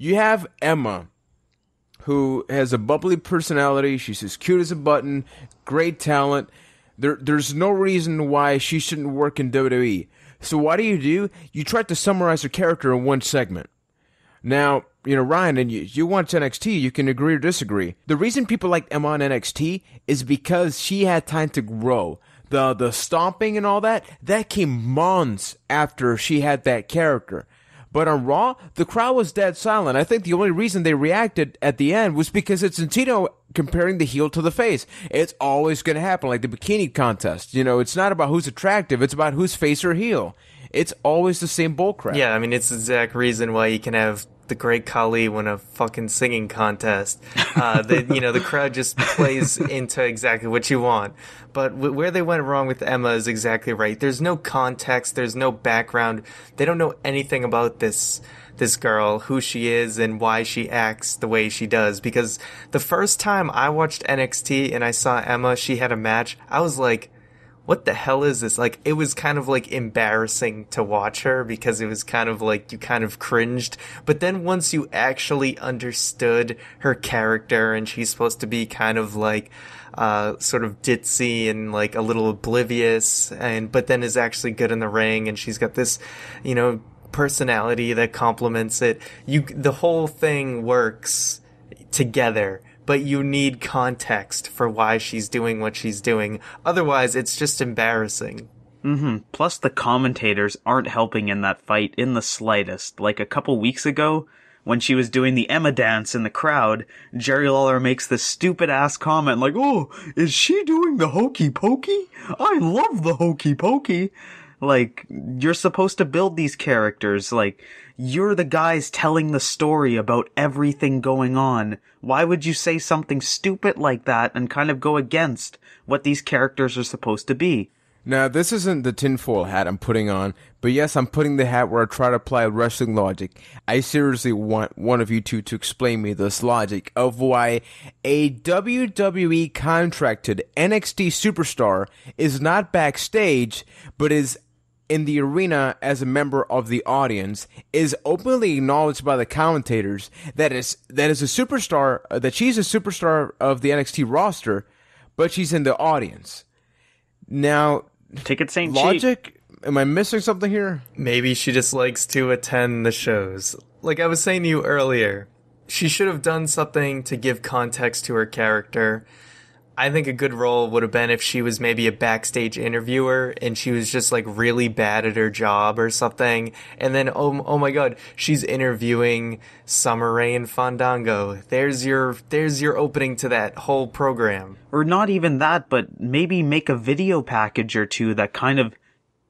You have Emma, who has a bubbly personality. She's as cute as a button, great talent. There's no reason why she shouldn't work in WWE. So what do? You try to summarize her character in one segment. Now, Ryan, and you watch NXT, you can agree or disagree. The reason people like Emma on NXT is because she had time to grow. The stomping and all that came months after she had that character. But on Raw, the crowd was dead silent. I think the only reason they reacted at the end was because it's Santino comparing the heel to the face. It's always going to happen, like the bikini contest. It's not about who's attractive. It's about who's face or heel. It's always the same bullcrap. Yeah, I mean, it's the exact reason why you can have the Great Khali win a fucking singing contest. The crowd just plays into exactly what you want. But where they went wrong with Emma is exactly right. There's no context. There's no background. They don't know anything about this girl, who she is, and why she acts the way she does. Because the first time I watched NXT and I saw Emma, she had a match, I was like, what the hell is this? Like, it was kind of like embarrassing to watch her because it was kind of like you kind of cringed. But then once you actually understood her character and she's supposed to be kind of like sort of ditzy and like a little oblivious, but then is actually good in the ring, and she's got this, personality that complements it. The whole thing works together. But you need context for why she's doing what she's doing. Otherwise, it's just embarrassing. Plus, the commentators aren't helping in that fight in the slightest. Like a couple weeks ago, when she was doing the Emma dance in the crowd, Jerry Lawler makes this stupid-ass comment like, "Oh, is she doing the hokey pokey? I love the hokey pokey." Like, you're supposed to build these characters. Like, you're the guys telling the story about everything going on. Why would you say something stupid like that and kind of go against what these characters are supposed to be? Now, this isn't the tinfoil hat I'm putting on, but yes, I'm putting the hat where I try to apply wrestling logic. I seriously want one of you two to explain me this logic of why a WWE contracted NXT superstar is not backstage, but is in the arena as a member of the audience, is openly acknowledged by the commentators that is a superstar, that she's a superstar of the NXT roster, but she's in the audience. Now, tickets ain't logic, cheap. Am I missing something here? Maybe she just likes to attend the shows. Like I was saying to you earlier, she should have done something to give context to her character. I think a good role would have been if she was maybe a backstage interviewer and she was just like really bad at her job or something. And then, oh my God, she's interviewing Summer Rae and Fandango. There's your opening to that whole program. Or not even that, but maybe make a video package or two that kind of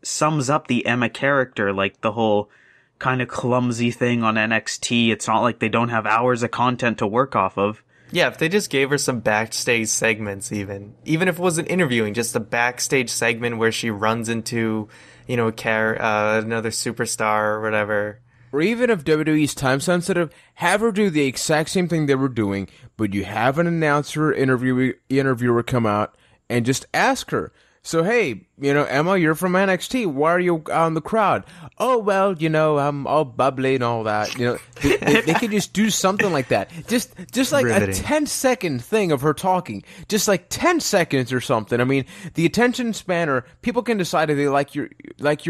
sums up the Emma character, like the whole kind of clumsy thing on NXT. It's not like they don't have hours of content to work off of. Yeah, if they just gave her some backstage segments even if it wasn't interviewing, just a backstage segment where she runs into, another superstar or whatever. Or even if WWE's time sensitive, have her do the exact same thing they were doing, but you have an announcer, interviewer come out and just ask her, so hey, Emma, you're from NXT. Why are you out in the crowd? Oh, well, I'm all bubbly and all that. They could just do something like that. Just like riveting. A 10-second thing of her talking. Just like 10 seconds or something. I mean, the attention span, or people can decide if they like you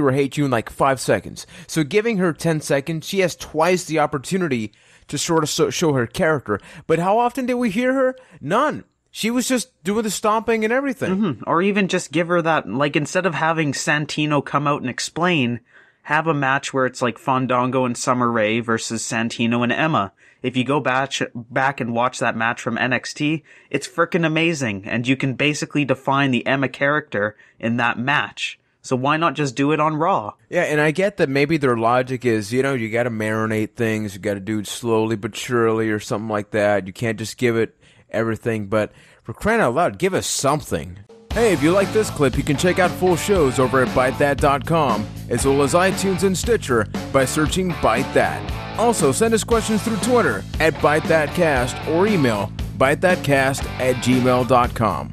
or hate you in like 5 seconds. So giving her 10 seconds, she has twice the opportunity to sort of show her character. But how often did we hear her? None. She was just doing the stomping and everything. Or even just give her that, like, instead of having Santino come out and explain, have a match where it's like Fandango and Summer Rae versus Santino and Emma. If you go back and watch that match from NXT, it's frickin' amazing, and you can basically define the Emma character in that match. So why not just do it on Raw? Yeah, and I get that maybe their logic is, you gotta marinate things, you gotta do it slowly but surely or something like that. You can't just give it everything, but for crying out loud, give us something. Hey, if you like this clip, you can check out full shows over at ByteThat.com, as well as iTunes and Stitcher by searching Byte That. Also, send us questions through Twitter at ByteThatCast or email ByteThatCast@gmail.com.